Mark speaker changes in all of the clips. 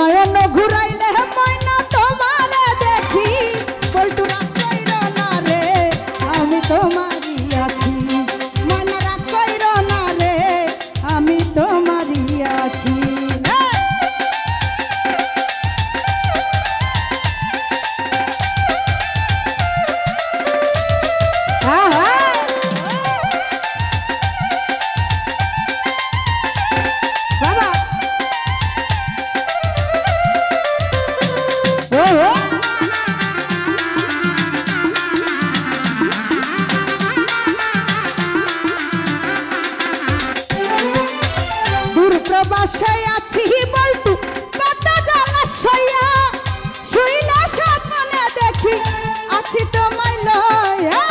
Speaker 1: নয়ন ঘুরাইলে ময়না তোমারে দেখি পল্টু রাগ কইরো না রে আমি তোমারই আছি ময়না রাগ কইরো না রে আমি তোমারই আছি প্রবাসে আছি বলতু কত জলাশয়া শুইলা স্বপ্নে দেখি আছি তোমায় লয়া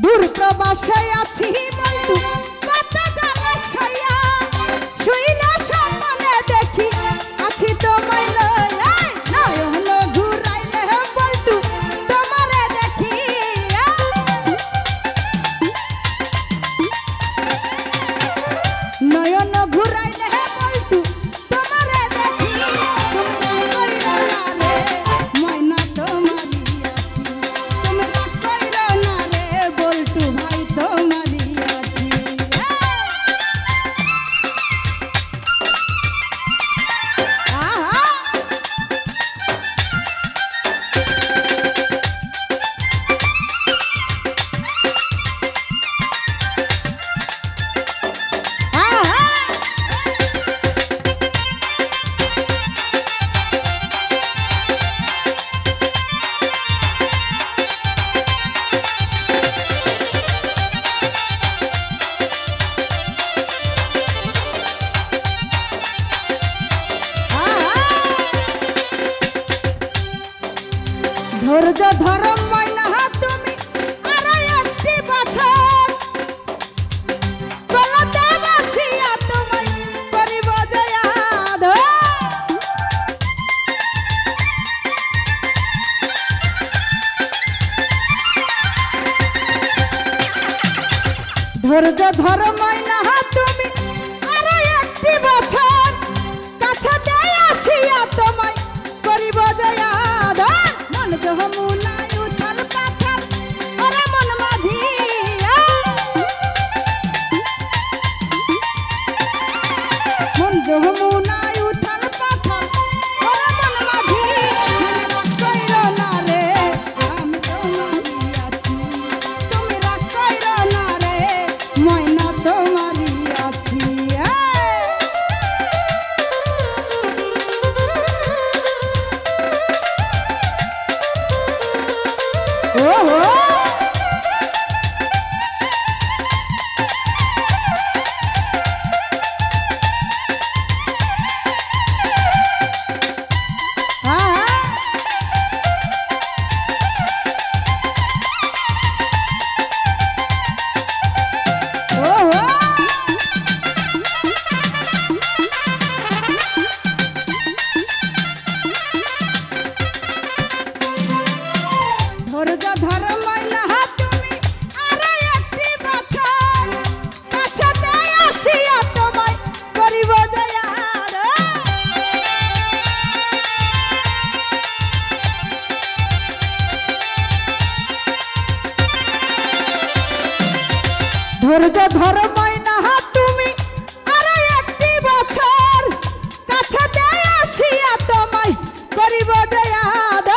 Speaker 1: দূর প্রবাসে আছি বলতু কত জলাশয়া শুইলা স্বপ্নে দেখি আছি তোমায় লয়া নয়ন ঘুরাইলে বলতু তোমারে দেখি ময়না তোমারই আছি তুমি রাগ কইরো না রে বলতু ভাই তোমারই আছি ধৈর্য ধরো ময়না তুমি আর একটি বছর চলতে বসিয়া তোমায় করিব দয়াদ ধৈর্য ধরো ময়না তুমি আর একটি বছর কাছে আসিয়া তোমায় করিব দয়াদ যমুনায় উথাল পাথাল ওরে মন মাঝি মন যমুনায় উথাল পাথাল ওরে মন মাঝি রাগ কইরো না রে আমি তোমারই আছি তুমি রাগ কইরো না রে ময়না তোমারই আছি ধৈর্য ধরো ময়না তুমি আর একটি বছর কাছে আসিয়া তোমায় করিব দয়াদ ধৈর্য ধরো ময়না তুমি আর একটি বছর কাছে আসিয়া তোমায় করিব দয়াদ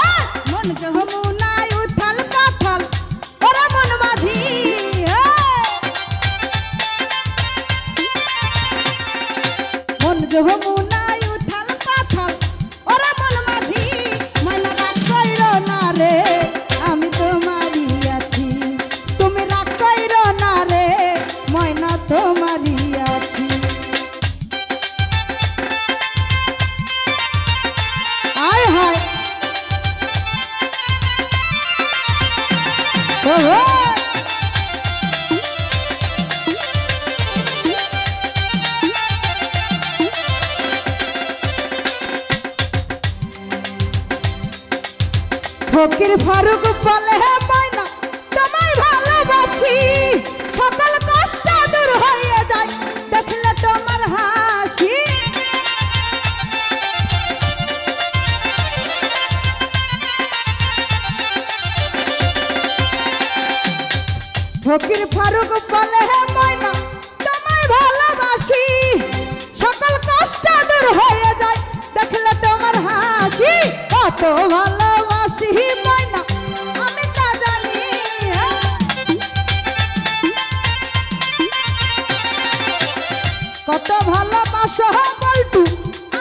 Speaker 1: মন যমুনায় উথাল পাথাল ওরে মন মাঝি মন যমুনায় উথাল পাথাল ওরে মন মাঝি ময়না রাগ কইরো না রে আমি তোমারই আছি তুমি রাগ কইরো না রে ময়না তোমারই আছি আয় হায় ফকির ফারুক বলে ময়না তোমায় ফকির ফারুক বলে হে ময়না তোমায় ভালোবাসি, সকল কষ্ট দূর হয়ে যায় দেখলে তোমার হাসি। কত ভালোবাসি ময়না আমি তা জানি, কত ভালোবাসো বল্টু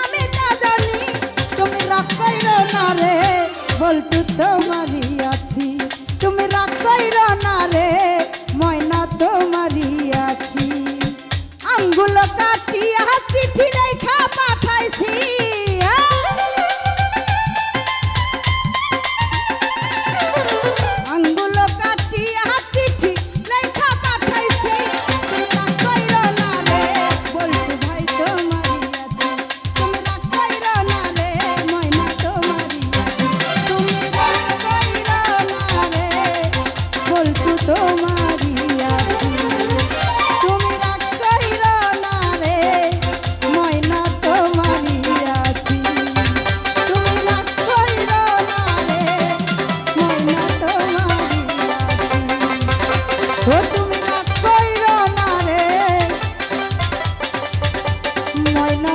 Speaker 1: আমি তা জানি। তুমি রাগ কইরো না রে বল্টু তোমারই আছি, তুমি রাগ কইরো না রে ময়না তোমারই আছি। আঙ্গুল কাটিয়া চিঠি লেখা পাঠাইছি, আঙ্গুল কাটিয়া চিঠি লেখা পাঠাইছি। তুমি রাগ কইরো না রে বল্টু ভাই তোমারই আছি, তুমি রাগ কইরো না রে ময়না তোমারই আছি, তুমি রাগ কইরো না রে বল্টু তোমারই আছি, তুমি রাগ কইরো না রে ময়না তোমারই আছি, তুমি রাগ কইরো না রে ময়না তোমারই আছি, ও তুমি রাগ কইরো না রে ময়না।